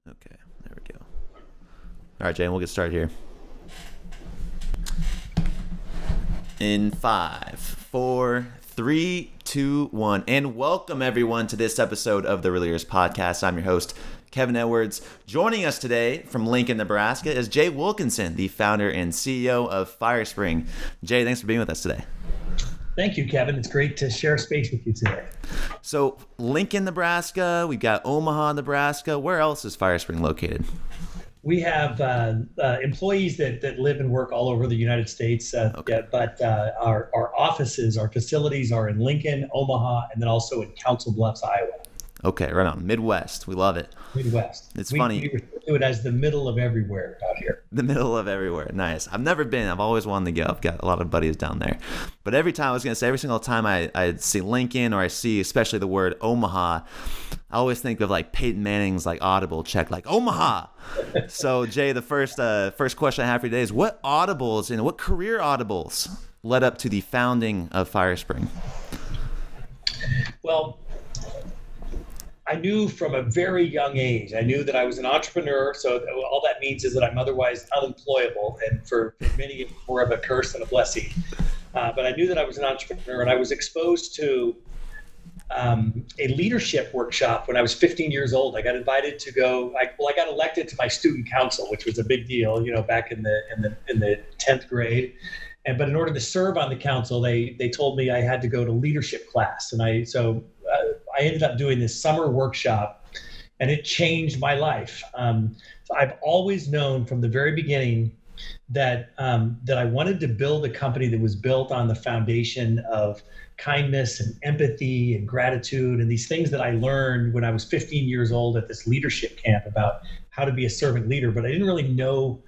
Okay, there we go. All right, Jane, we'll get started here. In 5, 4, 3, 2, 1, and welcome everyone to this episode of the Leaders Podcast. I'm your host, Kevin Edwards. Joining us today from Lincoln, Nebraska is Jay Wilkinson, the founder and CEO of Firespring. Jay, thanks for being with us today. Thank you, Kevin. It's great to share space with you today. So Lincoln, Nebraska, we've got Omaha, Nebraska. Where else is Firespring located? We have employees that live and work all over the United States, but our offices, our facilities are in Lincoln, Omaha, and then also in Council Bluffs, Iowa. Okay, right on. Midwest. We love it. Midwest. It's funny. We refer to it as the middle of everywhere out here. The middle of everywhere. Nice. I've never been. I've always wanted to go. I've got a lot of buddies down there. But every single time I see Lincoln or I see especially the word Omaha, I always think of like Peyton Manning's like Audible check, like Omaha. So Jay, the first question I have for you today is what Audibles and what career Audibles led up to the founding of Firespring? Well, I knew from a very young age, I knew that I was an entrepreneur. So all that means is that I'm otherwise unemployable, and for many, more of a curse than a blessing. But I knew that I was an entrepreneur, and I was exposed to a leadership workshop when I was 15 years old. I got invited to go. I got elected to my student council, which was a big deal, back in the 10th grade. But in order to serve on the council, they told me I had to go to leadership class, and I ended up doing this summer workshop, and it changed my life. So I've always known from the very beginning that I wanted to build a company that was built on the foundation of kindness and empathy and gratitude and these things that I learned when I was 15 years old at this leadership camp about how to be a servant leader, but I didn't really know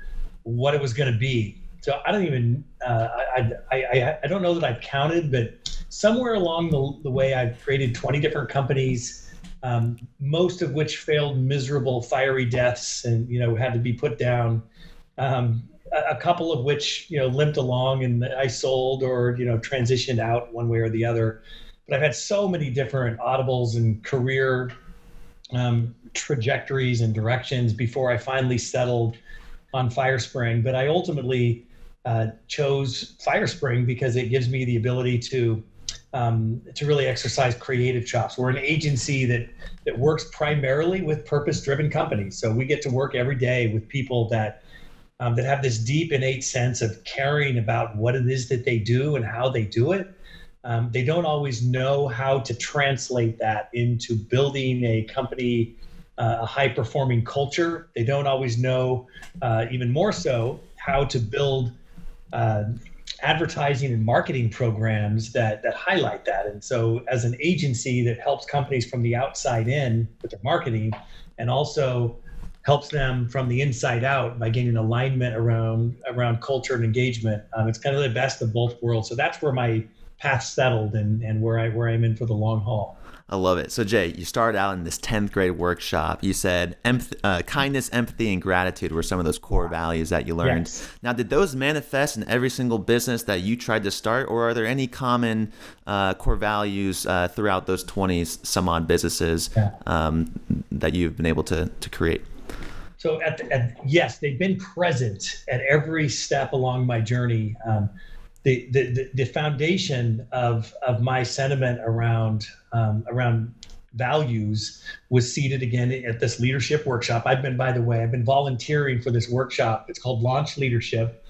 what it was going to be. So I don't even, I don't know that I've counted, but somewhere along the way, I've created 20 different companies, most of which failed miserable, fiery deaths and, had to be put down. A couple of which, limped along and I sold or, transitioned out one way or the other. But I've had so many different Audibles and career trajectories and directions before I finally settled on Firespring. But I ultimately chose Firespring because it gives me the ability to really exercise creative chops. We're an agency that works primarily with purpose-driven companies. So we get to work every day with people that have this deep innate sense of caring about what it is that they do and how they do it. They don't always know how to translate that into building a company, a high-performing culture. They don't always know, even more so, how to build advertising and marketing programs that highlight that. And so as an agency that helps companies from the outside in with their marketing and also helps them from the inside out by gaining alignment around culture and engagement, it's kind of the best of both worlds. So that's where my path settled and where I'm in for the long haul. I love it. So Jay, you started out in this 10th grade workshop. You said kindness, empathy, and gratitude were some of those core values that you learned. Yes. Now, did those manifest in every single business that you tried to start, or are there any common core values throughout those 20 some odd businesses that you've been able to create? So yes, they've been present at every step along my journey. The foundation of my sentiment around values was seated again at this leadership workshop. I've been volunteering for this workshop. It's called Launch Leadership.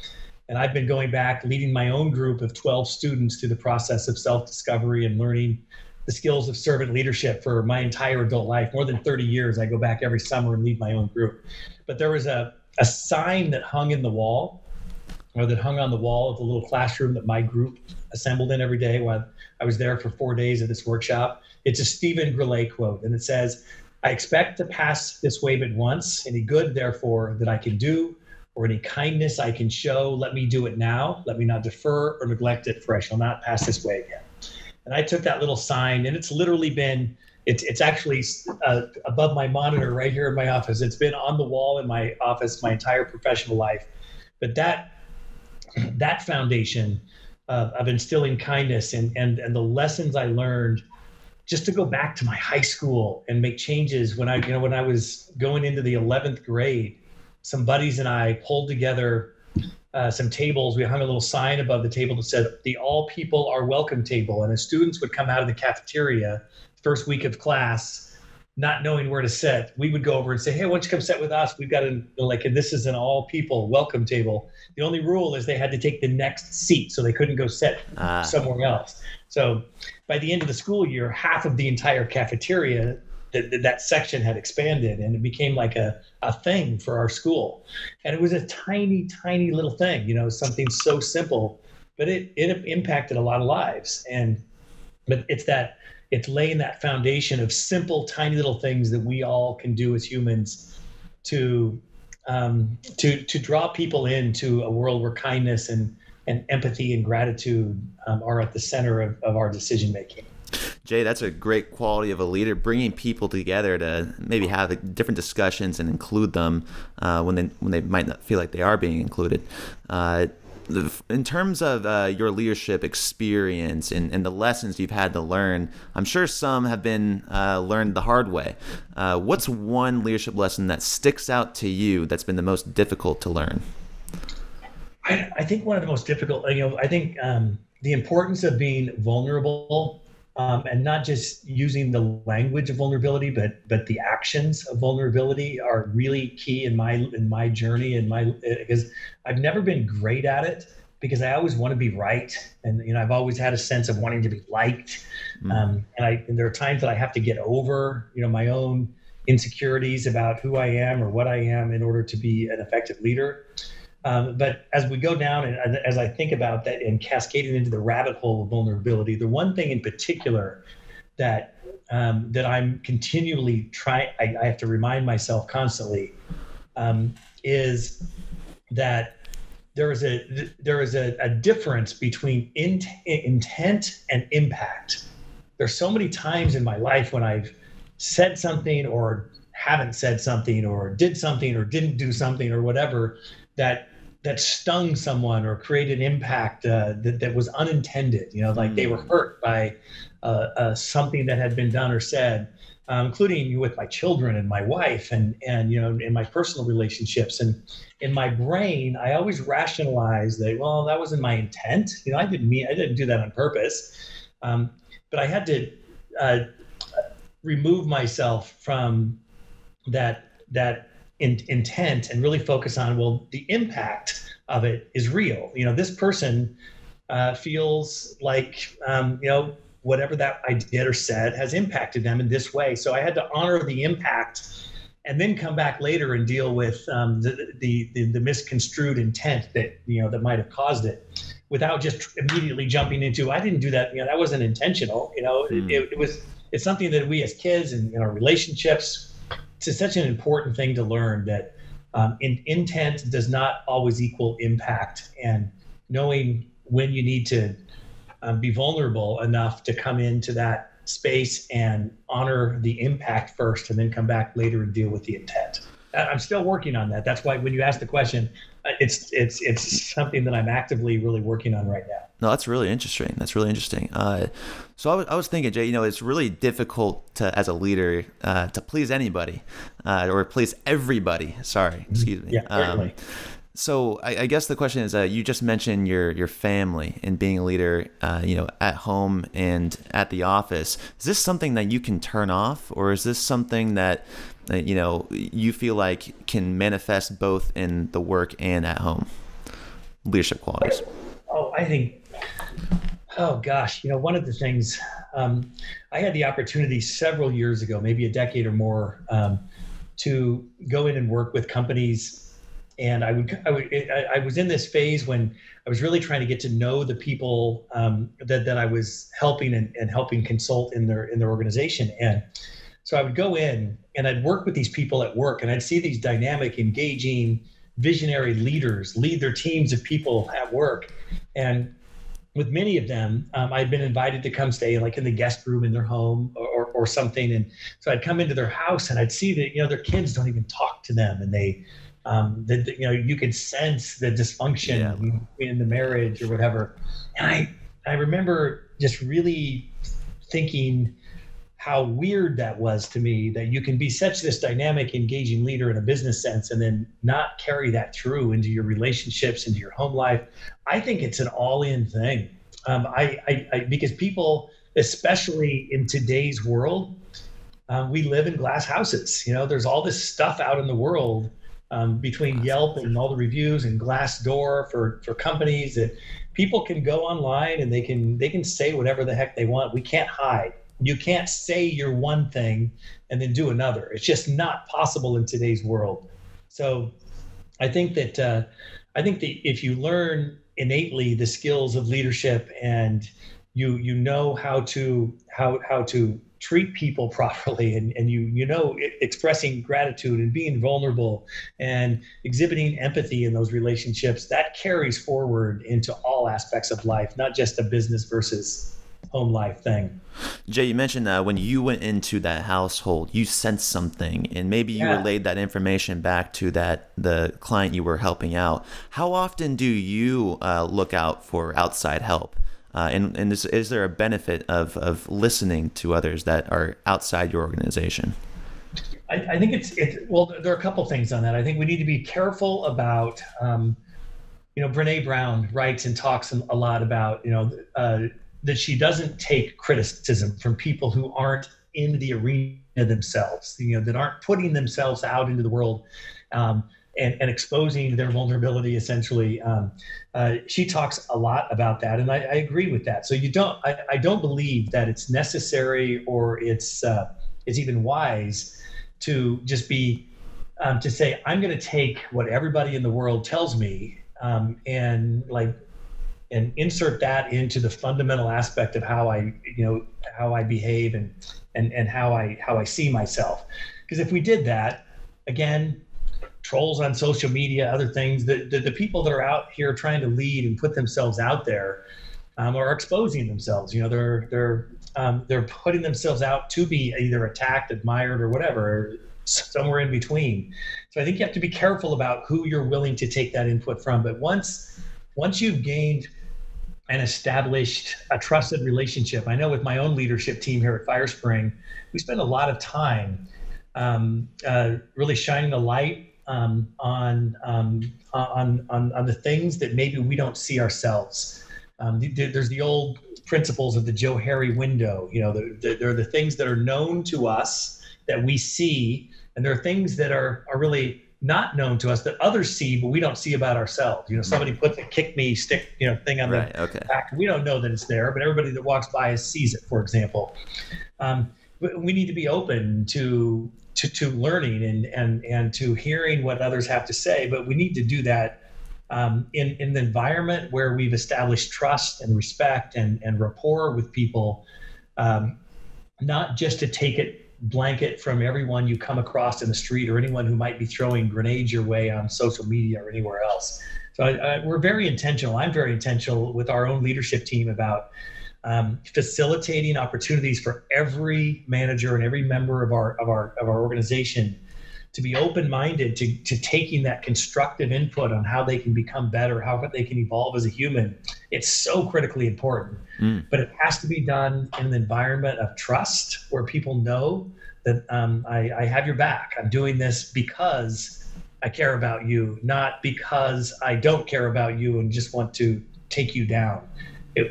And I've been going back, leading my own group of 12 students through the process of self-discovery and learning the skills of servant leadership for my entire adult life. More than 30 years, I go back every summer and lead my own group. But there was a sign that hung on the wall of the little classroom that my group assembled in every day while I was there for 4 days of this workshop. It's a Stephen Grillet quote, and it says, "I expect to pass this way but once. Any good, therefore, that I can do, or any kindness I can show, let me do it now. Let me not defer or neglect it, for I shall not pass this way again." And I took that little sign, and it's literally been, it's actually above my monitor right here in my office. It's been on the wall in my office my entire professional life. But that foundation of instilling kindness and the lessons I learned just to go back to my high school and make changes when I was going into the 11th grade, some buddies and I pulled together some tables. We hung a little sign above the table that said, "The all people are welcome table." And as students would come out of the cafeteria, first week of class, not knowing where to sit, we would go over and say, "Hey, why don't you come sit with us? We've got this is an all people welcome table." The only rule is they had to take the next seat, so they couldn't go sit somewhere else. So by the end of the school year, half of the entire cafeteria, that section had expanded, and it became like a thing for our school. And it was a tiny, tiny little thing, something so simple, but it impacted a lot of lives. But it's laying that foundation of simple, tiny little things that we all can do as humans to draw people into a world where kindness and empathy and gratitude are at the center of our decision making. Jay, that's a great quality of a leader, bringing people together to maybe have different discussions and include them when they might not feel like they are being included. In terms of your leadership experience and the lessons you've had to learn, I'm sure some have been learned the hard way. What's one leadership lesson that sticks out to you that's been the most difficult to learn? I think one of the most difficult, I think the importance of being vulnerable, and not just using the language of vulnerability, but the actions of vulnerability are really key in my journey, because I've never been great at it, because I always want to be right, and I've always had a sense of wanting to be liked, and there are times that I have to get over my own insecurities about who I am or what I am in order to be an effective leader. But as we go down and as I think about that and cascading into the rabbit hole of vulnerability, the one thing in particular that I'm continually I have to remind myself constantly, is that there is a difference between intent and impact. There's so many times in my life when I've said something or haven't said something or did something or didn't do something or whatever that stung someone or created impact that was unintended, like they were hurt by something that had been done or said, including with my children and my wife and in my personal relationships. And in my brain, I always rationalize that, well, that wasn't my intent. I didn't do that on purpose. But I had to remove myself from that intent and really focus on, well, the impact of it is real. This person feels like, whatever that I did or said has impacted them in this way. So I had to honor the impact and then come back later and deal with the misconstrued intent that might have caused it, without just immediately jumping into, I didn't do that. That wasn't intentional. It's something that we as kids and in our relationships, it's such an important thing to learn, that intent does not always equal impact, and knowing when you need to be vulnerable enough to come into that space and honor the impact first, and then come back later and deal with the intent. I'm still working on that. That's why when you ask the question, it's something that I'm actively really working on right now. No, that's really interesting. So I was thinking, Jay, it's really difficult as a leader to please anybody or please everybody. Sorry, excuse me. Yeah, certainly. So I guess the question is, you just mentioned your family and being a leader, at home and at the office. Is this something that you can turn off, or is this something that you feel like can manifest both in the work and at home? Leadership qualities. Oh gosh, one of the things, I had the opportunity several years ago, maybe a decade or more, to go in and work with companies. And I was in this phase when I was really trying to get to know the people that I was helping and helping consult in their organization. And so I would go in and I'd work with these people at work, and I'd see these dynamic, engaging, visionary leaders lead their teams of people at work. And with many of them, I'd been invited to come stay like in the guest room in their home or something. And so I'd come into their house and I'd see that, their kids don't even talk to them, and they, you could sense the dysfunction in the marriage or whatever. And I remember just really thinking, how weird that was to me, that you can be such this dynamic, engaging leader in a business sense and then not carry that through into your relationships, into your home life. I think it's an all-in thing. Because people, especially in today's world, we live in glass houses. There's all this stuff out in the world, between Yelp and all the reviews and Glassdoor for companies, that people can go online and they can say whatever the heck they want. We can't hide. You can't say you're one thing and then do another. It's just not possible in today's world. So I think that if you learn innately the skills of leadership, and you know how to treat people properly, and expressing gratitude and being vulnerable and exhibiting empathy in those relationships, that carries forward into all aspects of life, not just a business versus home life thing. Jay, you mentioned when you went into that household, you sensed something, and maybe you relayed that information back to the client you were helping out. How often do you look out for outside help? And is there a benefit of listening to others that are outside your organization? I think well, there are a couple things on that. I think we need to be careful about, Brene Brown writes and talks a lot about, that she doesn't take criticism from people who aren't in the arena themselves, that aren't putting themselves out into the world, and exposing their vulnerability, essentially. She talks a lot about that, and I agree with that. So I don't believe that it's necessary or it's even wise to just be to say, I'm going to take what everybody in the world tells me, and insert that into the fundamental aspect of how I behave and how I see myself. Because if we did that, again, trolls on social media, other things, the people that are out here trying to lead and put themselves out there are exposing themselves. They're putting themselves out to be either attacked, admired, or whatever, or somewhere in between. So I think you have to be careful about who you're willing to take that input from. But once you've gained and established a trusted relationship, I know with my own leadership team here at Firespring, we spend a lot of time really shining the light on the things that maybe we don't see ourselves. There's the old principles of the Joe Harry window. There are the things that are known to us that we see, and there are things that are really not known to us that others see, but we don't see about ourselves. Somebody puts a kick me stick, thing on the back. We don't know that it's there, but everybody that walks by us sees it, for example. We need to be open to learning and to hearing what others have to say, but we need to do that in an environment where we've established trust and respect and rapport with people, not just to take it blanket from everyone you come across in the street or anyone who might be throwing grenades your way on social media or anywhere else. So we're very intentional. I'm very intentional with our own leadership team about facilitating opportunities for every manager and every member of our organization to be open-minded to taking that constructive input on how they can become better, how they can evolve as a human. It's so critically important, but it has to be done in an environment of trust where people know that I have your back. I'm doing this because I care about you, not because I don't care about you and just want to take you down.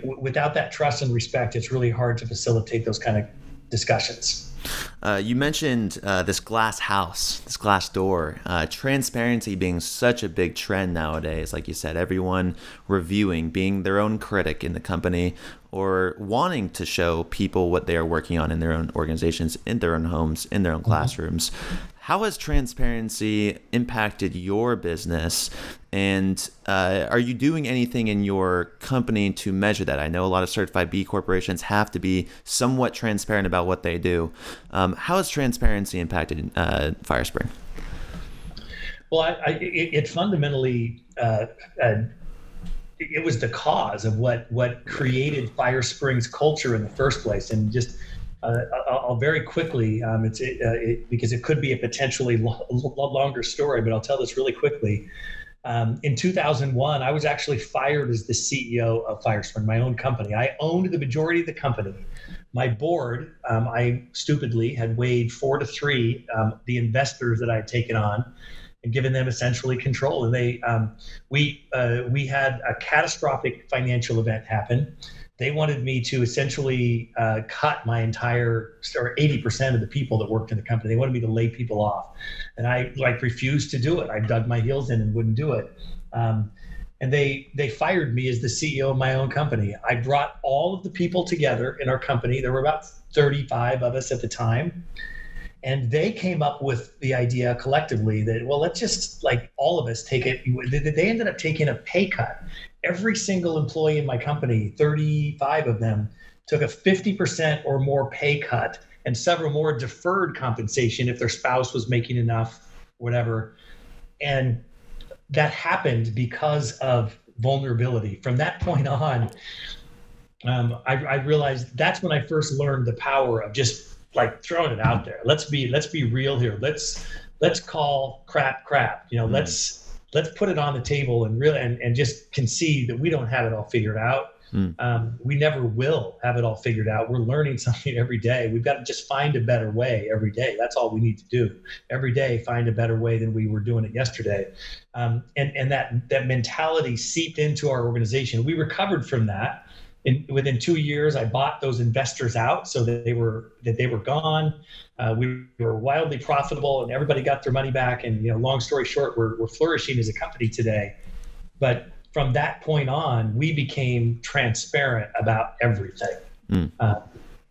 Without that trust and respect, it's really hard to facilitate those kind of discussions. You mentioned this glass house, this glass door, transparency being such a big trend nowadays. Like you said, everyone reviewing, being their own critic in the company, or wanting to show people what they are working on in their own organizations, in their own homes, in their own classrooms. How has transparency impacted your business? And are you doing anything in your company to measure that? I know a lot of certified B corporations have to be somewhat transparent about what they do. How has transparency impacted Firespring? Well, it fundamentally, it was the cause of what created Firespring's culture in the first place. And just I'll very quickly, because it could be a potentially longer story, but I'll tell this really quickly. In 2001, I was actually fired as the CEO of Firespring, my own company. I owned the majority of the company. My board, I stupidly had weighed 4-3 the investors that I had taken on and given them essentially control. And we had a catastrophic financial event happen. They wanted me to essentially cut my entire, or 80% of the people that worked in the company. They wanted me to lay people off. And I refused to do it. I dug my heels in and wouldn't do it. And they fired me as the CEO of my own company. I brought all of the people together in our company. There were about 35 of us at the time. And they came up with the idea collectively that, well, let's just all of us take it. They ended up taking a pay cut. Every single employee in my company, 35 of them, took a 50% or more pay cut and several more deferred compensation if their spouse was making enough, whatever. And that happened because of vulnerability. From that point on, I realized that's when I first learned the power of just throwing it out there. Let's be real here. Let's call crap. Let's put it on the table and just concede that we don't have it all figured out. We never will have it all figured out. We're learning something every day. We've got to just find a better way every day. That's all we need to do. Every day, find a better way than we were doing it yesterday. And that mentality seeped into our organization. We recovered from that. Within 2 years, I bought those investors out so that they were gone. We were wildly profitable, and everybody got their money back. And long story short, we're flourishing as a company today. But from that point on, we became transparent about everything.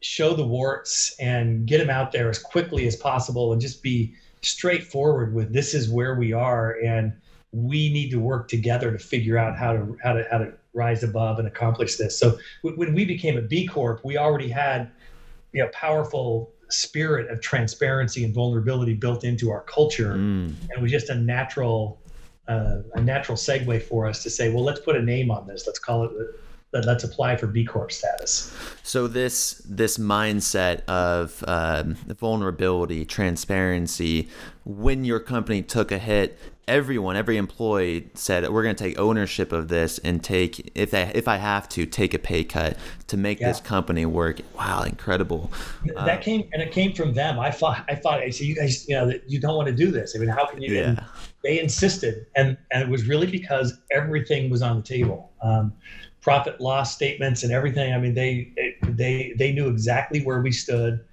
Show the warts and get them out there as quickly as possible, and just be straightforward with this is where we are, and we need to work together to figure out how to rise above and accomplish this. So when we became a B Corp, we already had powerful spirit of transparency and vulnerability built into our culture, and it was just a natural segue for us to say, well, let's put a name on this. Let's call it. Let's apply for B Corp status. So this mindset of vulnerability, transparency, when your company took a hit, every employee said, we're going to take ownership of this and take, if I have to, take a pay cut to make this company work. Wow, incredible. It came from them. I thought, I said, you guys, you don't want to do this. I mean, how can you? Yeah. They insisted, and it was really because everything was on the table. Profit loss statements and everything. I mean, they knew exactly where we stood,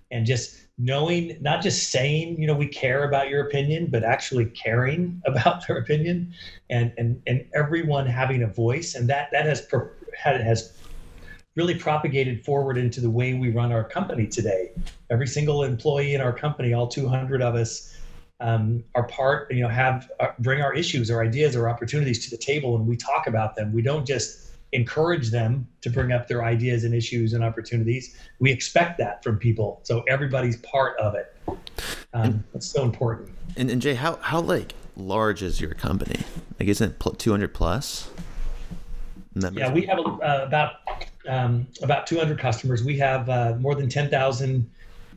and just knowing, not just saying, we care about your opinion, but actually caring about their opinion, and everyone having a voice, and that has really propagated forward into the way we run our company today. Every single employee in our company, all 200 of us, are part, bring our issues, our ideas, our opportunities to the table, and we talk about them. We don't just encourage them to bring up their ideas and issues and opportunities. We expect that from people. So everybody's part of it. It's so important. And Jay, how large is your company? Isn't it 200 plus? Yeah, we have about 200 customers. We have more than 10,000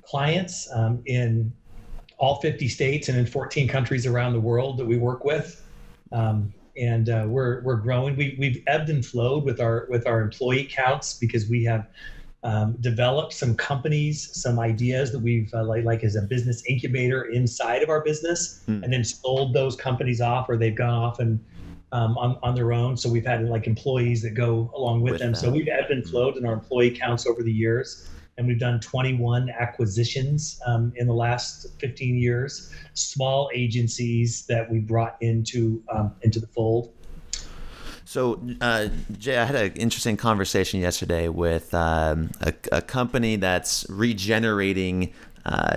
clients in all 50 states and in 14 countries around the world that we work with. And we're growing. We've ebbed and flowed with our employee counts because we have developed some companies, some ideas that we've like as a business incubator inside of our business, and then sold those companies off, or they've gone off and on their own. So we've had employees that go along with them. So we've ebbed and flowed in our employee counts over the years. And we've done 21 acquisitions in the last 15 years, small agencies that we brought into the fold. So, Jay, I had an interesting conversation yesterday with a company that's regenerating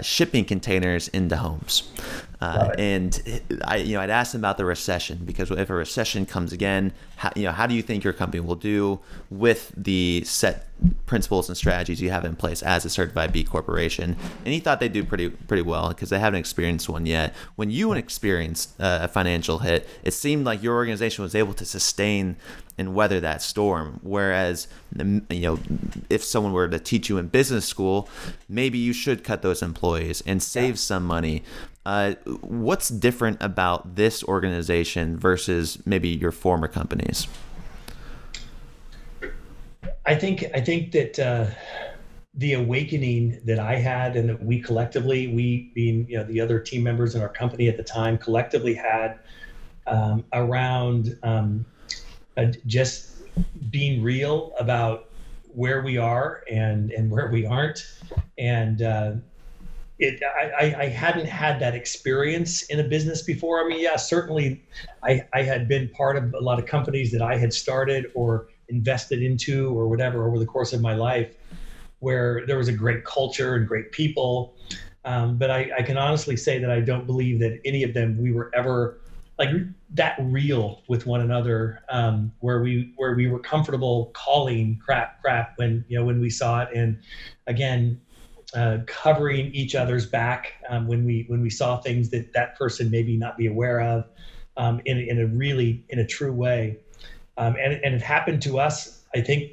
shipping containers into homes. And I'd asked them about the recession, because if a recession comes again, how do you think your company will do with the set principles and strategies you have in place as a certified B corporation? And he thought they'd do pretty well because they haven't experienced one yet. When you experienced a financial hit, it seemed like your organization was able to sustain and weather that storm. Whereas, if someone were to teach you in business school, maybe you should cut those employees and save some money. What's different about this organization versus maybe your former companies? I think that the awakening that I had, and that we collectively, we being the other team members in our company at the time, collectively had around just being real about where we are and where we aren't, and I hadn't had that experience in a business before. I mean, yeah, certainly I had been part of a lot of companies that I had started or invested into or whatever over the course of my life, where there was a great culture and great people. But I can honestly say that I don't believe that any of them, we were ever like that real with one another, where we were comfortable calling crap when we saw it, and again, covering each other's back when we saw things that person maybe not be aware of, in a true way, and it happened to us, I think,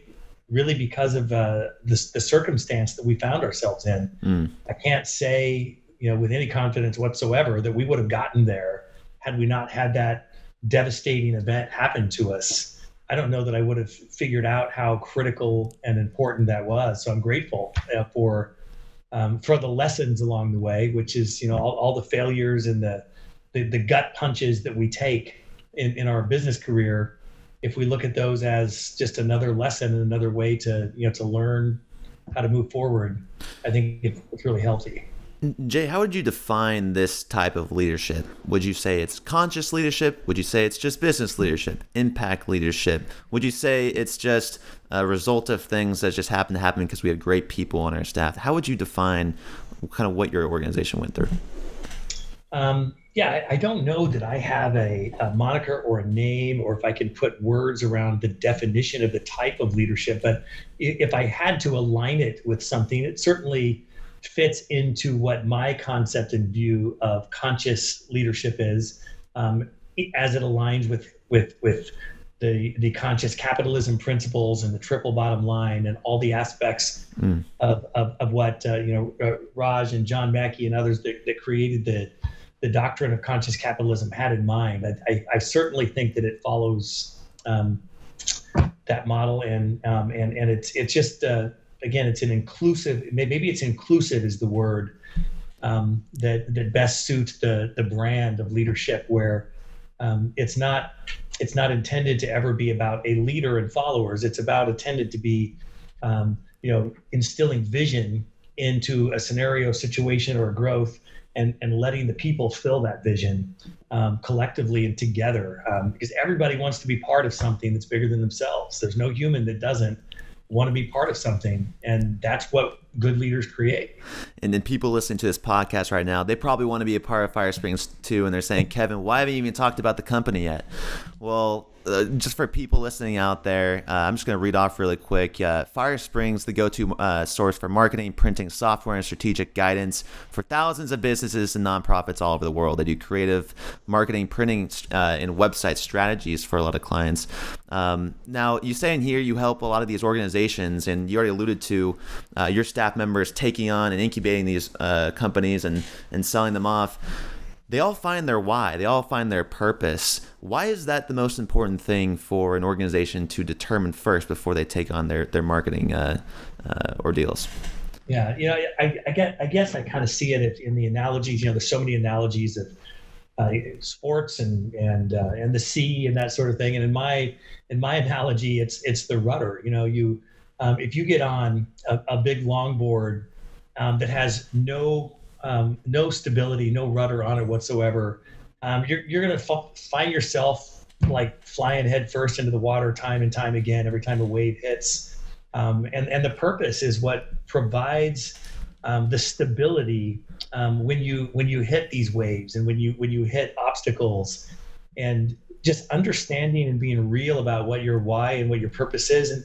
really because of the circumstance that we found ourselves in. I can't say with any confidence whatsoever that we would have gotten there had we not had that devastating event happen to us. I don't know that I would have figured out how critical and important that was. So I'm grateful for the lessons along the way, which is all the failures and the gut punches that we take in our business career. If we look at those as just another lesson and another way to to learn how to move forward, I think it's really healthy. Jay, how would you define this type of leadership? Would you say it's conscious leadership? Would you say it's just business leadership, impact leadership? Would you say it's just a result of things that just happen to happen because we have great people on our staff? How would you define kind of what your organization went through? Yeah, I don't know that I have a moniker or a name, or if I can put words around the definition of the type of leadership. But if I had to align it with something, it certainly fits into what my concept and view of conscious leadership is, as it aligns with the conscious capitalism principles and the triple bottom line and all the aspects of what Raj and John Mackey and others that created the doctrine of conscious capitalism had in mind. I certainly think that it follows that model, and it's just again, it's an inclusive. Maybe it's inclusive is the word that best suits the brand of leadership, where it's not intended to ever be about a leader and followers. It's intended to be instilling vision into a scenario, situation, or growth, and letting the people fill that vision collectively and together, because everybody wants to be part of something that's bigger than themselves. There's no human that doesn't want to be part of something, and that's what good leaders create. And then people listening to this podcast right now, they probably want to be a part of Firesprings too, and they're saying, Kevin, why haven't you even talked about the company yet? Well, just for people listening out there, I'm just going to read off really quick. Firespring's the go-to source for marketing, printing software, and strategic guidance for thousands of businesses and nonprofits all over the world. They do creative marketing, printing, and website strategies for a lot of clients. Now, you say in here you help a lot of these organizations, and you already alluded to your staff members taking on and incubating these companies and selling them off. They all find their why. They all find their purpose. Why is that the most important thing for an organization to determine first before they take on their marketing ordeals? Yeah, I guess I kind of see it in the analogies. There's so many analogies of sports and the sea and that sort of thing. And in my analogy, it's the rudder. If you get on a big longboard that has no stability, no rudder on it whatsoever, you're going to find yourself like flying headfirst into the water time and time again every time a wave hits. And the purpose is what provides the stability when you hit these waves and when you hit obstacles, and just understanding and being real about what your why and what your purpose is.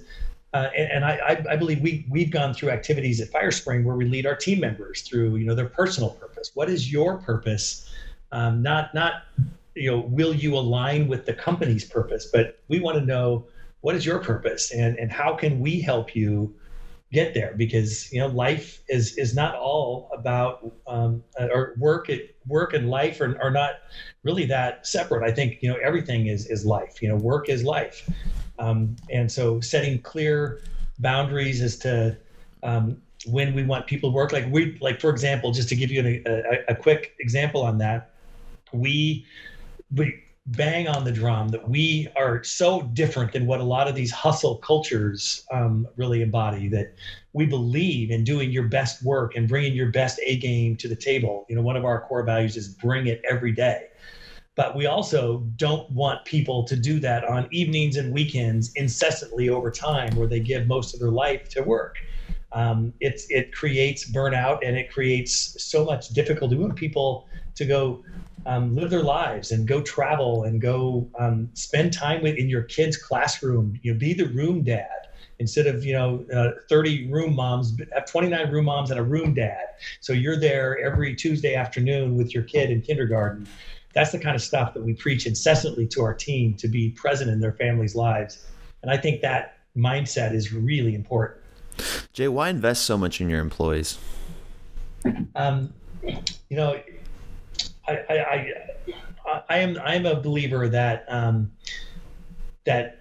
And I believe we've gone through activities at Firespring where we lead our team members through their personal purpose. What is your purpose? Not will you align with the company's purpose, but we want to know what is your purpose, and how can we help you get there, because life is not all about or work and life are not really that separate. I think everything is life. Work is life, and so setting clear boundaries as to when we want people to work. Like for example, just to give you a quick example on that, we bang on the drum that we are so different than what a lot of these hustle cultures really embody, that we believe in doing your best work and bringing your best A game to the table. One of our core values is bring it every day. But we also don't want people to do that on evenings and weekends incessantly over time, where they give most of their life to work. It creates burnout, and it creates so much difficulty. We want people to go live their lives and go travel and go spend time in your kid's classroom. Be the room dad instead of 30 room moms. Have 29 room moms and a room dad. So you're there every Tuesday afternoon with your kid in kindergarten. That's the kind of stuff that we preach incessantly to our team, to be present in their families' lives. And I think that mindset is really important. Jay, why invest so much in your employees? I am a believer that that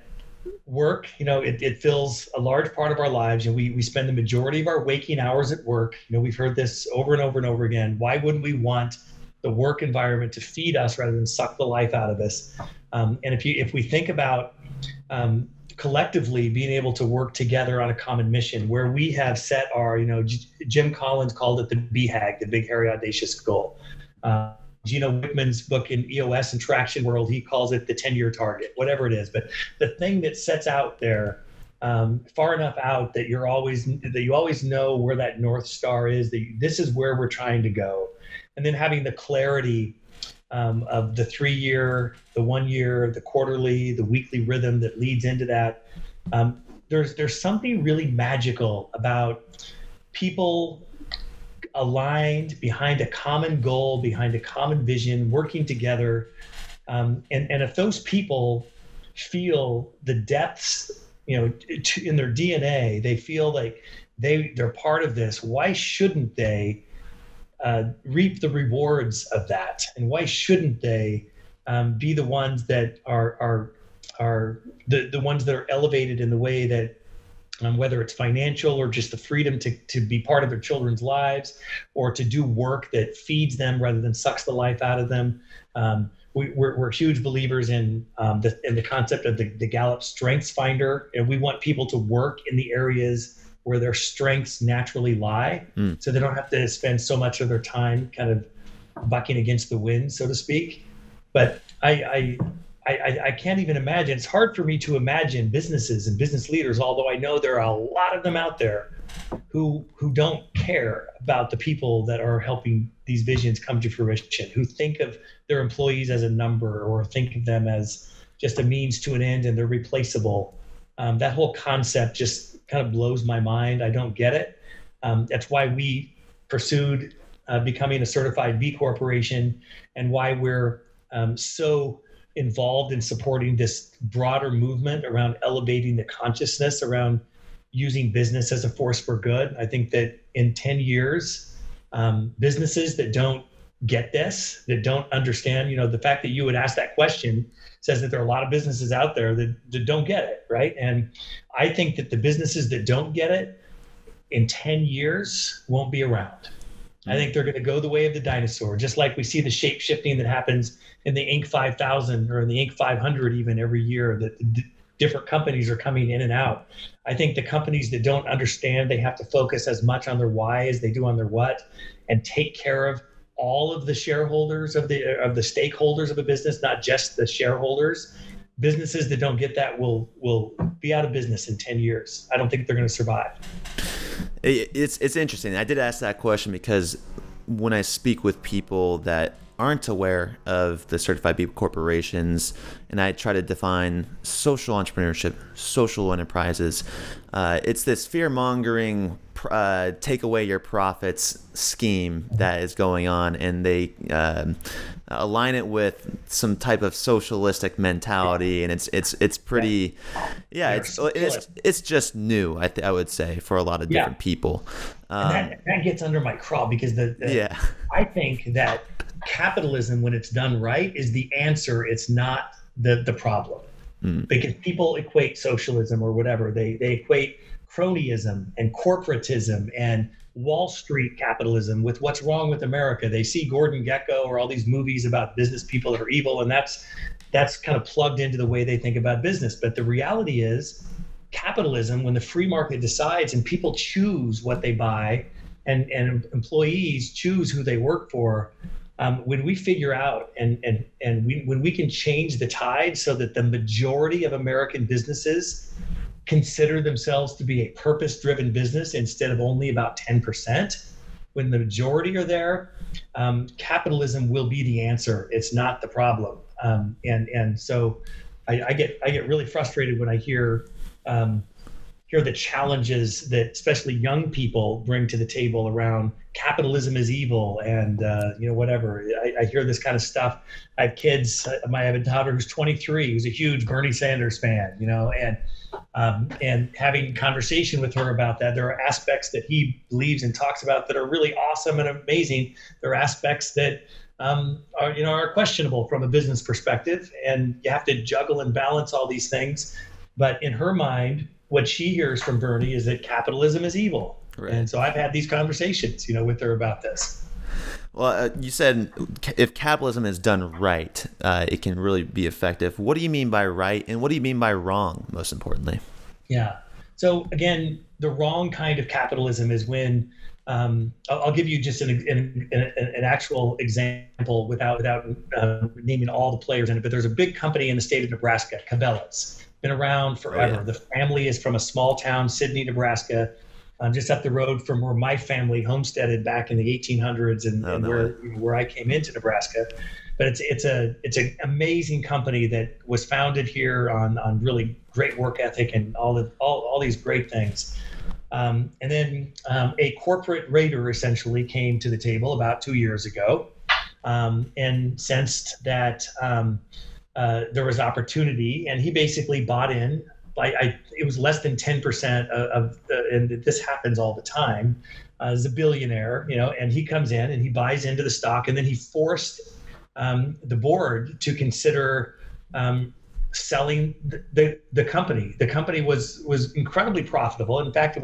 work, it fills a large part of our lives. We spend the majority of our waking hours at work. We've heard this over and over and over again. Why wouldn't we want the work environment to feed us rather than suck the life out of us? And if we think about collectively being able to work together on a common mission, where we have set our, Jim Collins called it the BHAG, the Big Hairy Audacious Goal. Gino Wickman's book in EOS and Traction World, he calls it the 10-year target, whatever it is. But the thing that sets out there far enough out that you always know where that North Star is, that this is where we're trying to go. And then having the clarity of the 3-year, the 1 year, the quarterly, the weekly rhythm that leads into that. There's something really magical about people aligned behind a common goal, behind a common vision, working together. And if those people feel the depths, in their DNA, they feel like they're part of this, why shouldn't they reap the rewards of that? And why shouldn't they be the ones that are the ones that are elevated in the way that whether it's financial or just the freedom to be part of their children's lives, or to do work that feeds them rather than sucks the life out of them. We're huge believers in the concept of the Gallup Strengths Finder, and we want people to work in the areas where their strengths naturally lie, so they don't have to spend so much of their time kind of bucking against the wind, so to speak. But I can't even imagine. It's hard for me to imagine businesses and business leaders, although I know there are a lot of them out there who don't care about the people that are helping these visions come to fruition, who think of their employees as a number, or think of them as just a means to an end and they're replaceable. That whole concept just kind of blows my mind. I don't get it. That's why we pursued becoming a certified B Corporation, and why we're so involved in supporting this broader movement around elevating the consciousness around using business as a force for good. I think that in 10 years, businesses that don't get this, that don't understand, the fact that you would ask that question says that there are a lot of businesses out there that don't get it, right? And I think that the businesses that don't get it in 10 years won't be around. I think they're going to go the way of the dinosaur, just like we see the shape shifting that happens in the Inc. 5000 or in the Inc. 500 even every year, that different companies are coming in and out. I think the companies that don't understand they have to focus as much on their why as they do on their what, and take care of all of the shareholders of the stakeholders of a business, not just the shareholders. Businesses that don't get that will be out of business in 10 years. I don't think they're going to survive. It's interesting. I did ask that question because when I speak with people that aren't aware of the certified B corporations, and I try to define social entrepreneurship, social enterprises. It's this fear-mongering, take away your profits scheme that is going on, and they align it with some type of socialistic mentality, and it's pretty, it's just new. I would say for a lot of different people. And that gets under my craw because I think that capitalism, when it's done right, is the answer. It's not the problem. Because people equate socialism or whatever. They equate cronyism and corporatism and Wall Street capitalism with what's wrong with America. They see Gordon Gekko or all these movies about business people that are evil, and that's kind of plugged into the way they think about business. But the reality is, capitalism, when the free market decides and people choose what they buy and employees choose who they work for, when we figure out when we can change the tide so that the majority of American businesses consider themselves to be a purpose-driven business instead of only about 10%, when the majority are there, capitalism will be the answer. It's not the problem. And so I get really frustrated when I hear the challenges that especially young people bring to the table around capitalism is evil and whatever. I hear this kind of stuff. I have kids. I have a daughter who's 23, who's a huge Bernie Sanders fan, and having conversation with her about that. There are aspects that he believes and talks about that are really awesome and amazing. There are aspects that are questionable from a business perspective, and you have to juggle and balance all these things. But in her mind, what she hears from Bernie is that capitalism is evil. Right. And so I've had these conversations, with her about this. Well, you said if capitalism is done right, it can really be effective. What do you mean by right, and what do you mean by wrong, most importantly? Yeah. So again, the wrong kind of capitalism is when I'll give you just an actual example without naming all the players in it. But there's a big company in the state of Nebraska, Cabela's, been around forever. Oh, yeah. The family is from a small town, Sidney, Nebraska. Just up the road from where my family homesteaded back in the 1800s and where I came into Nebraska. But it's an amazing company that was founded here on really great work ethic and all these great things. And then a corporate raider essentially came to the table about 2 years ago and sensed that there was opportunity, and he basically bought in. It was less than 10% and this happens all the time. Is a billionaire, and he comes in and he buys into the stock, and then he forced the board to consider selling the company. The company was incredibly profitable. In fact, it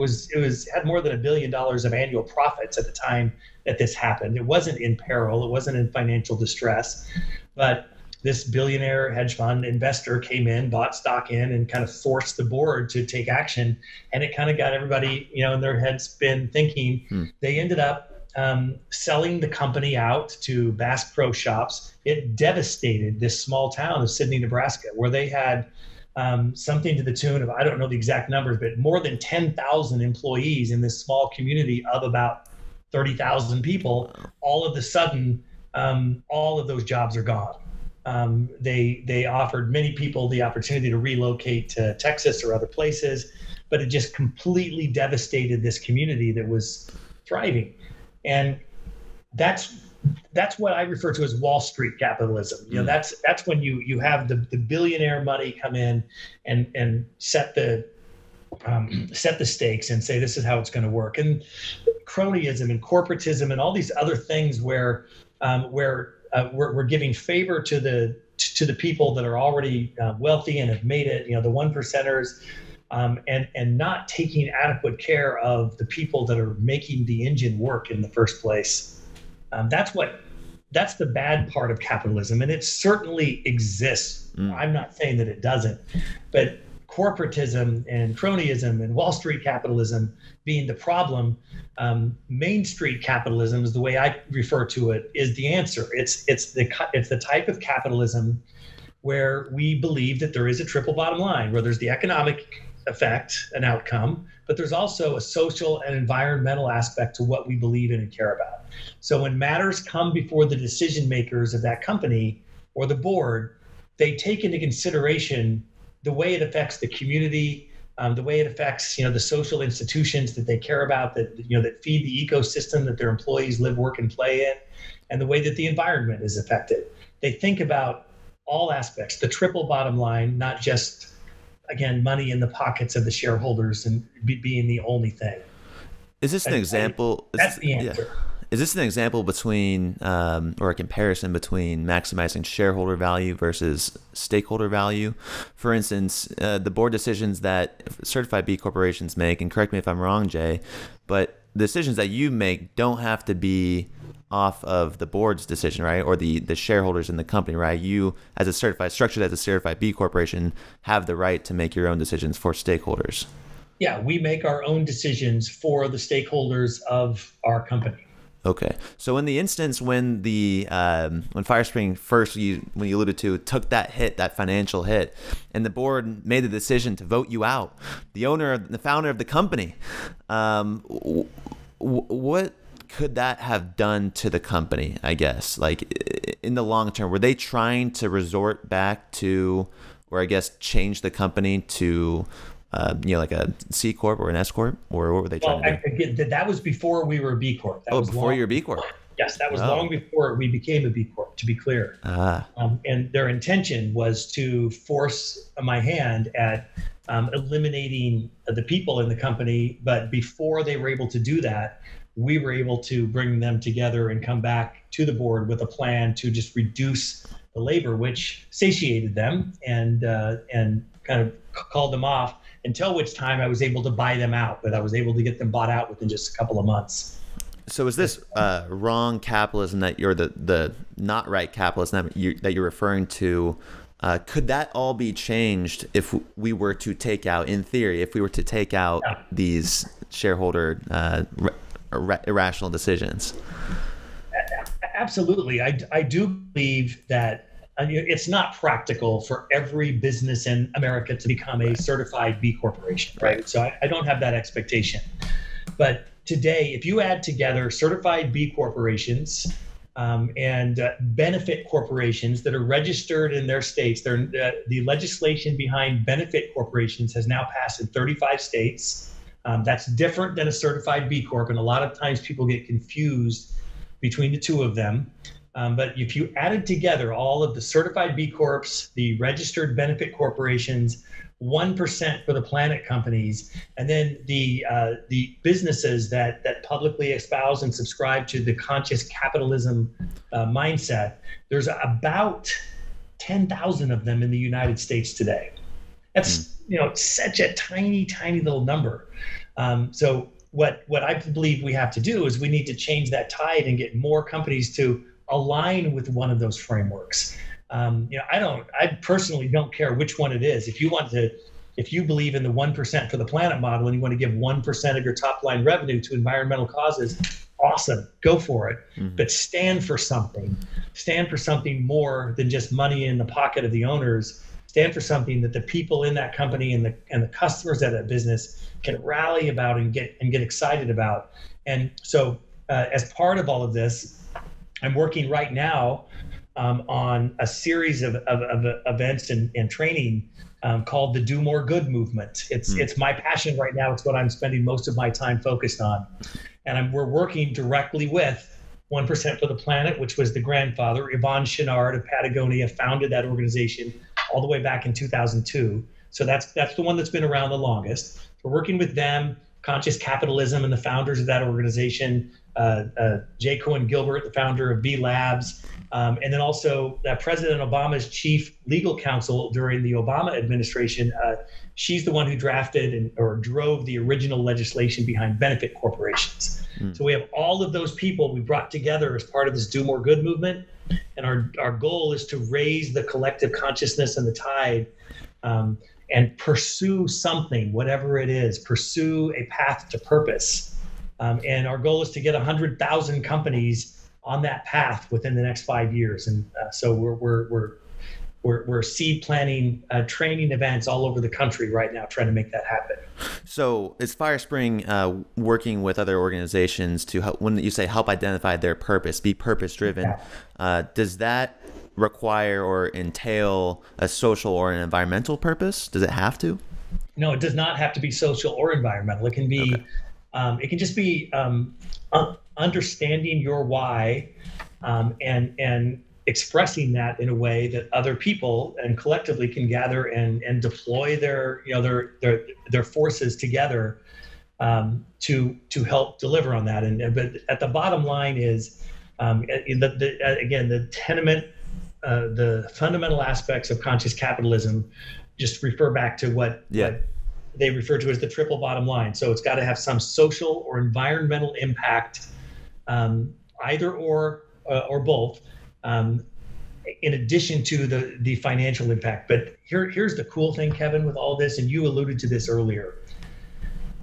had more than $1 billion of annual profits at the time that this happened. It wasn't in peril. It wasn't in financial distress, but this billionaire hedge fund investor came in, bought stock in, and kind of forced the board to take action. And it kind of got everybody, in their heads spin thinking. They ended up selling the company out to Bass Pro Shops. It devastated this small town of Sidney, Nebraska, where they had something to the tune of, I don't know the exact numbers, but more than 10,000 employees in this small community of about 30,000 people. All of a sudden, all of those jobs are gone. They offered many people the opportunity to relocate to Texas or other places, but it just completely devastated this community that was thriving. And that's what I refer to as Wall Street capitalism. That's when you have the billionaire money come in and set the stakes and say this is how it's going to work. And cronyism and corporatism and all these other things where we're giving favor to the people that are already wealthy and have made it, the one percenters, and not taking adequate care of the people that are making the engine work in the first place. That's the bad part of capitalism, and it certainly exists. I'm not saying that it doesn't, but corporatism and cronyism and Wall Street capitalism being the problem, Main Street capitalism is the way I refer to it, is the answer. It's the type of capitalism where we believe that there is a triple bottom line, where there's the economic affect an outcome, but there's also a social and environmental aspect to what we believe in and care about. So when matters come before the decision makers of that company or the board, they take into consideration the way it affects the community, the way it affects the social institutions that they care about, that feed the ecosystem that their employees live, work, and play in, and the way that the environment is affected. They think about all aspects, the triple bottom line, not just, again, money in the pockets of the shareholders and being the only thing. Is this an example? That's the answer. Yeah. Is this an example between, or a comparison between maximizing shareholder value versus stakeholder value? For instance, the board decisions that certified B corporations make, and correct me if I'm wrong, Jay, but the decisions that you make don't have to be off of the board's decision, right? Or the shareholders in the company, right? You, as a structured as a certified B corporation, have the right to make your own decisions for stakeholders. Yeah, we make our own decisions for the stakeholders of our company. Okay, so in the instance when when Firespring first, when you alluded to, took that hit, that financial hit, and the board made the decision to vote you out, the founder of the company, what could that have done to the company? I guess, like in the long term, were they trying to resort back to, or I guess change the company to, like a C Corp or an S Corp, or what were they trying to do? Again, that was before we were a B Corp. That was before you were B Corp? Yes, that was long before we became a B Corp, to be clear. And their intention was to force my hand at eliminating the people in the company. But before they were able to do that, we were able to bring them together and come back to the board with a plan to just reduce the labor, which satiated them and kind of called them off, until which time I was able to buy them out, but I was able to get them bought out within just a couple of months. So is this wrong capitalism that you're the not right capitalism that you're referring to? Could that all be changed if we were to take out, in theory, these shareholder irrational decisions? Absolutely. I do believe that it's not practical for every business in America to become a certified B corporation, right? So I don't have that expectation. But today, if you add together certified B corporations and benefit corporations that are registered in their states, the legislation behind benefit corporations has now passed in 35 states. That's different than a certified B Corp, and a lot of times people get confused between the two of them. But if you added together all of the certified B Corps, the registered benefit corporations, 1% for the planet companies, and then the businesses that publicly espouse and subscribe to the conscious capitalism mindset, there's about 10,000 of them in the United States today. That's such a tiny, tiny little number. So what I believe we have to do is we need to change that tide and get more companies to align with one of those frameworks. I personally don't care which one it is. If you believe in the 1% for the planet model and you want to give 1% of your top line revenue to environmental causes, awesome, go for it. Mm-hmm. But stand for something more than just money in the pocket of the owners. Stand for something that the people in that company and the customers of that business can rally about and get excited about. And so as part of all of this, I'm working right now on a series of events and training called the Do More Good movement. It's my passion right now. It's what I'm spending most of my time focused on. And we're working directly with 1% for the Planet, which was the grandfather. Yvon Chouinard of Patagonia founded that organization all the way back in 2002. So that's the one that's been around the longest. We're working with them, Conscious Capitalism, and the founders of that organization, J. Cohen Gilbert, the founder of B Labs, and then also President Obama's chief legal counsel during the Obama administration. She's the one who drafted or drove the original legislation behind benefit corporations. So we have all of those people we brought together as part of this Do More Good movement. And our goal is to raise the collective consciousness and the tide and pursue something, whatever it is, pursue a path to purpose. And our goal is to get 100,000 companies on that path within the next 5 years. And so we're we're seed planning training events all over the country right now, trying to make that happen. So is Firespring working with other organizations to help, when you say help identify their purpose, be purpose driven, does that require or entail a social or an environmental purpose? Does it have to? No, it does not have to be social or environmental. It can be, it can just be understanding your why, and expressing that in a way that other people and collectively can gather and deploy their forces together to help deliver on that. But at the bottom line is, again, the tenement, the fundamental aspects of conscious capitalism just refer back to what they refer to as the triple bottom line. So it's got to have some social or environmental impact, either or both, in addition to the financial impact. But here's the cool thing, Kevin, with all this, and you alluded to this earlier.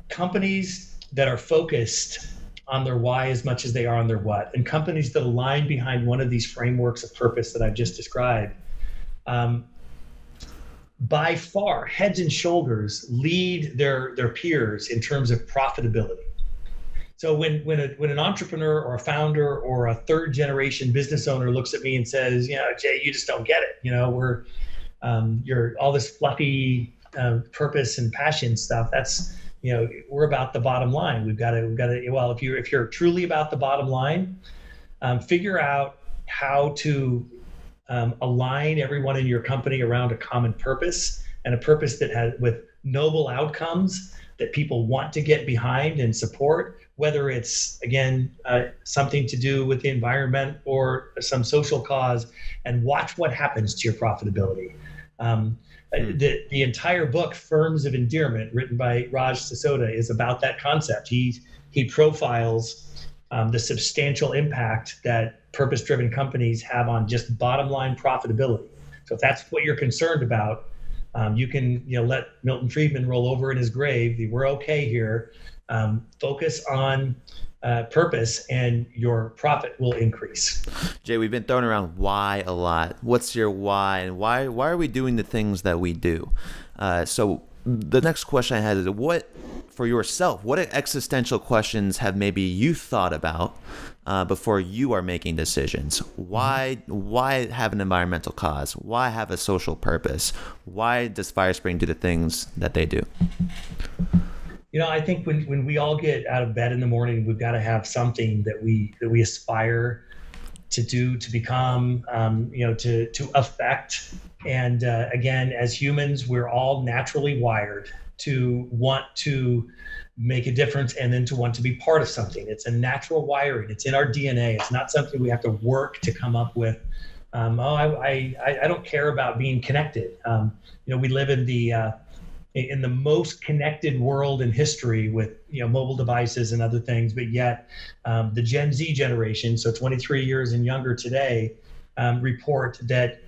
Companies that are focused on their why as much as they are on their what, and companies that align behind one of these frameworks of purpose that I've just described, by far, heads and shoulders, lead their peers in terms of profitability. So when an entrepreneur or a founder or a third generation business owner looks at me and says, Jay, you just don't get it. You're all this fluffy purpose and passion stuff. That's, we're about the bottom line. We've got to. Well, if you're truly about the bottom line, figure out how to align everyone in your company around a common purpose, and a purpose that has with noble outcomes that people want to get behind and support, whether it's, again, something to do with the environment or some social cause, and watch what happens to your profitability. The entire book, Firms of Endearment, written by Raj Sisodia, is about that concept. He profiles the substantial impact that purpose-driven companies have on just bottom line profitability. So if that's what you're concerned about, you can let Milton Friedman roll over in his grave. We're okay here. Focus on purpose, and your profit will increase. Jay, we've been throwing around why a lot. What's your why, and why are we doing the things that we do? So the next question I had is, for yourself, what existential questions have maybe you thought about before you are making decisions? Why have an environmental cause? Why have a social purpose? Why does Firespring do the things that they do? I think when we all get out of bed in the morning, we've got to have something that we aspire to do, to become, to affect. And again, as humans, we're all naturally wired to want to make a difference, and then to want to be part of something. It's a natural wiring. It's in our DNA. It's not something we have to work to come up with. I don't care about being connected. We live in the most connected world in history with mobile devices and other things, but yet the Gen Z generation, so 23 years and younger today, report that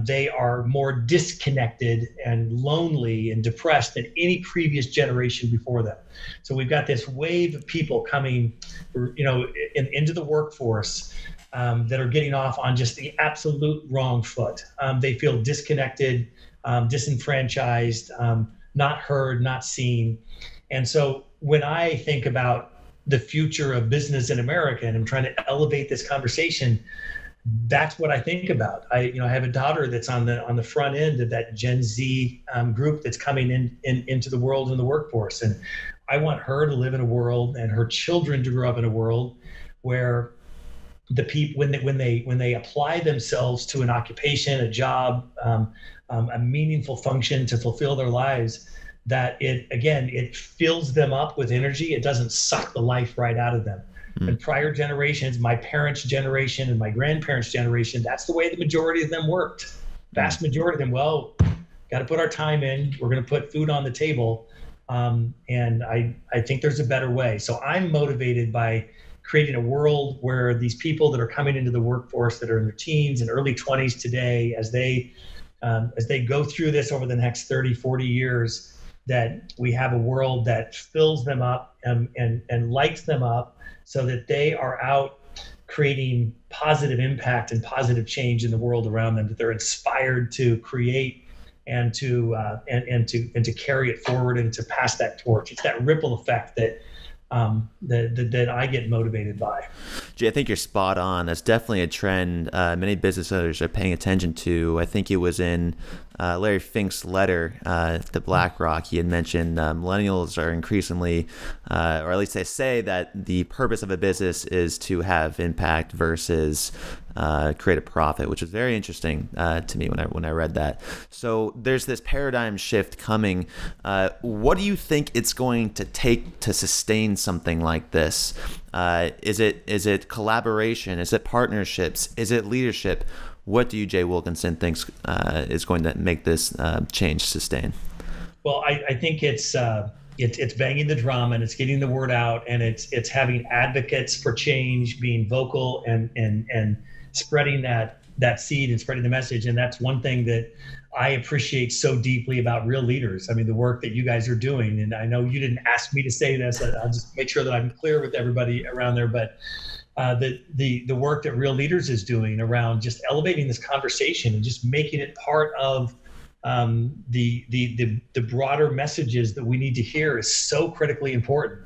they are more disconnected and lonely and depressed than any previous generation before them. So we've got this wave of people coming, into the workforce that are getting off on just the absolute wrong foot. They feel disconnected, disenfranchised, not heard, not seen. And so when I think about the future of business in America, and I'm trying to elevate this conversation, that's what I think about. I have a daughter that's on the front end of that Gen Z group that's coming into the world and the workforce, and I want her to live in a world, and her children to grow up in a world where the people, when they apply themselves to an occupation, a job, a meaningful function to fulfill their lives, that it fills them up with energy. It doesn't suck the life right out of them. In prior generations, my parents' generation and my grandparents' generation, that's the way the majority of them worked. Vast majority of them, got to put our time in. We're going to put food on the table. And I think there's a better way. So I'm motivated by creating a world where these people that are coming into the workforce, that are in their teens and early 20s today, as they go through this over the next 30, 40 years, that we have a world that fills them up and lights them up, so that they are out creating positive impact and positive change in the world around them, that they're inspired to create and to and to carry it forward and to pass that torch. It's that ripple effect that I get motivated by. Jay, I think you're spot on. That's definitely a trend many business owners are paying attention to. I think it was in Larry Fink's letter to BlackRock. He had mentioned millennials are increasingly, or at least they say that the purpose of a business is to have impact versus create a profit, which is very interesting to me when I read that. So there's this paradigm shift coming. What do you think it's going to take to sustain something like this? Is it collaboration? Is it partnerships? Is it leadership? What do you, Jay Wilkinson, thinks is going to make this change sustain? Well, I think it's banging the drum, and it's getting the word out, and it's having advocates for change, being vocal and spreading that seed and spreading the message. And that's one thing that I appreciate so deeply about Real Leaders. I mean, the work that you guys are doing, and I know you didn't ask me to say this. I'll just make sure that I'm clear with everybody around there, but the work that Real Leaders is doing around just elevating this conversation and just making it part of the broader messages that we need to hear is so critically important.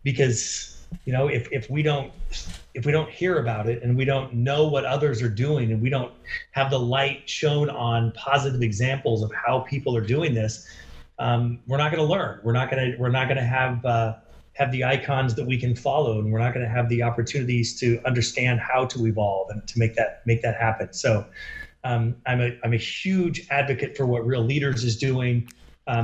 Because if we don't hear about it, and we don't know what others are doing, and we don't have the light shown on positive examples of how people are doing this, we're not going to learn. We're not going to have the icons that we can follow, and we're not going to have the opportunities to understand how to evolve and to make that happen. So I'm a huge advocate for what Real Leaders is doing.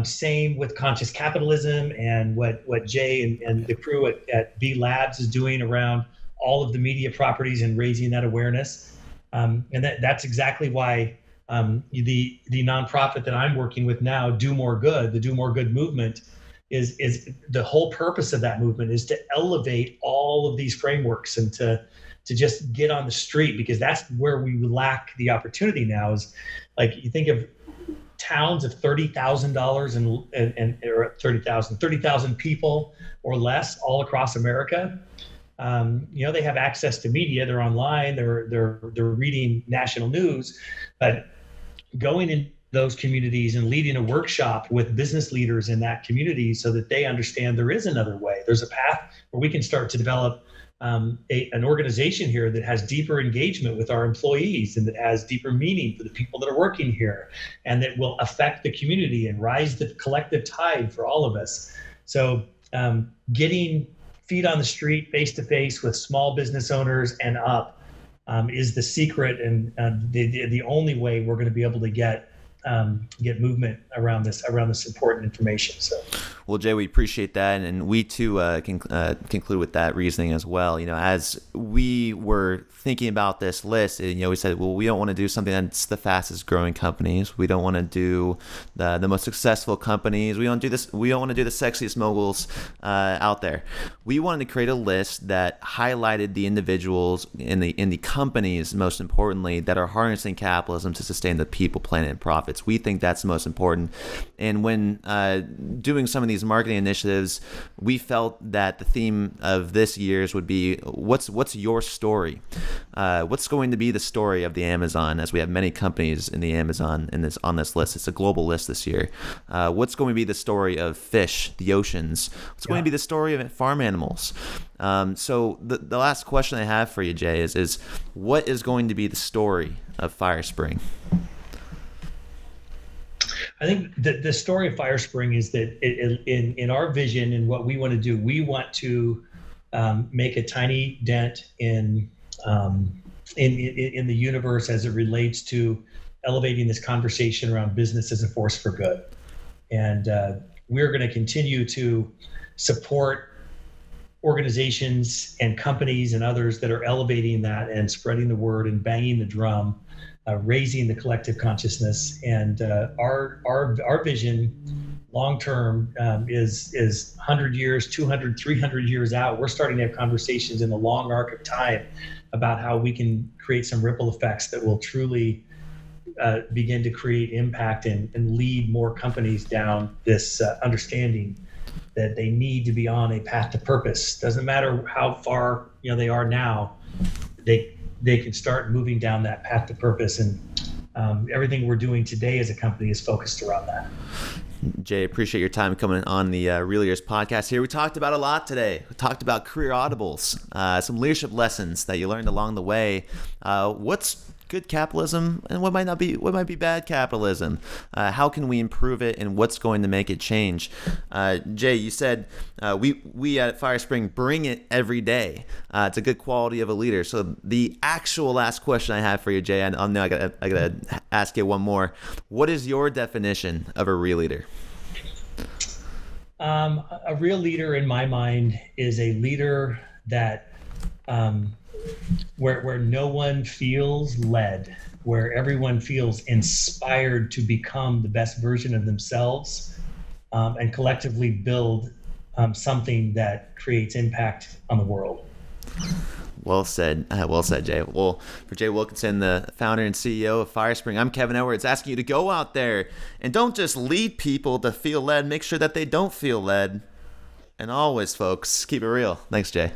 Same with Conscious Capitalism and what Jay and the crew at B Labs is doing around all of the media properties and raising that awareness. And that's exactly why the nonprofit that I'm working with now, Do More Good, the Do More Good movement, is the whole purpose of that movement is to elevate all of these frameworks and to just get on the street, because that's where we lack the opportunity now. Is like, you think of towns of $30,000 or 30,000 people or less all across America. They have access to media, they're online, they're reading national news, but going in those communities and leading a workshop with business leaders in that community so that they understand there is another way. There's a path where we can start to develop an organization here that has deeper engagement with our employees and that has deeper meaning for the people that are working here, and that will affect the community and rise the collective tide for all of us. So getting feet on the street, face to face with small business owners and up is the secret, and the only way we're going to be able to get movement around this important information. So, well, Jay, we appreciate that, and we too can conclude with that reasoning as well. As we were thinking about this list, we said, well, we don't want to do something that's the fastest growing companies. We don't want to do the most successful companies. We don't do this. We don't want to do the sexiest moguls out there. We wanted to create a list that highlighted the individuals in the companies, most importantly, that are harnessing capitalism to sustain the people, planet, and profits. We think that's the most important. And when doing some of these marketing initiatives, we felt that the theme of this year's would be what's your story? What's going to be the story of the Amazon, as we have many companies in the Amazon on this list. It's a global list this year. What's going to be the story of fish, the oceans? What's going to be the story of farm animals? So the last question I have for you, Jay, is what is going to be the story of Firespring? I think the story of Firespring is that in our vision and what we want to do, we want to make a tiny dent in the universe as it relates to elevating this conversation around business as a force for good. And we're going to continue to support organizations and companies and others that are elevating that and spreading the word and banging the drum, raising the collective consciousness. And our vision long term is 100 years, 200, 300 years out. We're starting to have conversations in the long arc of time about how we can create some ripple effects that will truly begin to create impact and lead more companies down this understanding that they need to be on a path to purpose. Doesn't matter how far they are now, they can start moving down that path to purpose, and everything we're doing today as a company is focused around that. Jay, appreciate your time coming on the Real Leaders podcast here. We talked about a lot today. We talked about career audibles, some leadership lessons that you learned along the way. What's good capitalism and what might be bad capitalism? How can we improve it, and what's going to make it change? Jay, you said we at Firespring bring it every day. It's a good quality of a leader. So the actual last question I have for you, Jay, I know I gotta ask you one more. What is your definition of a real leader? A real leader, in my mind, is a leader that where no one feels led, where everyone feels inspired to become the best version of themselves, and collectively build something that creates impact on the world. Well said, Jay. Well, for Jay Wilkinson, the founder and CEO of Firespring, I'm Kevin Edwards, asking you to go out there and don't just lead people to feel led, make sure that they don't feel led. And always, folks, keep it real. Thanks, Jay.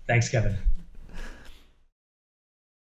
Thanks, Kevin.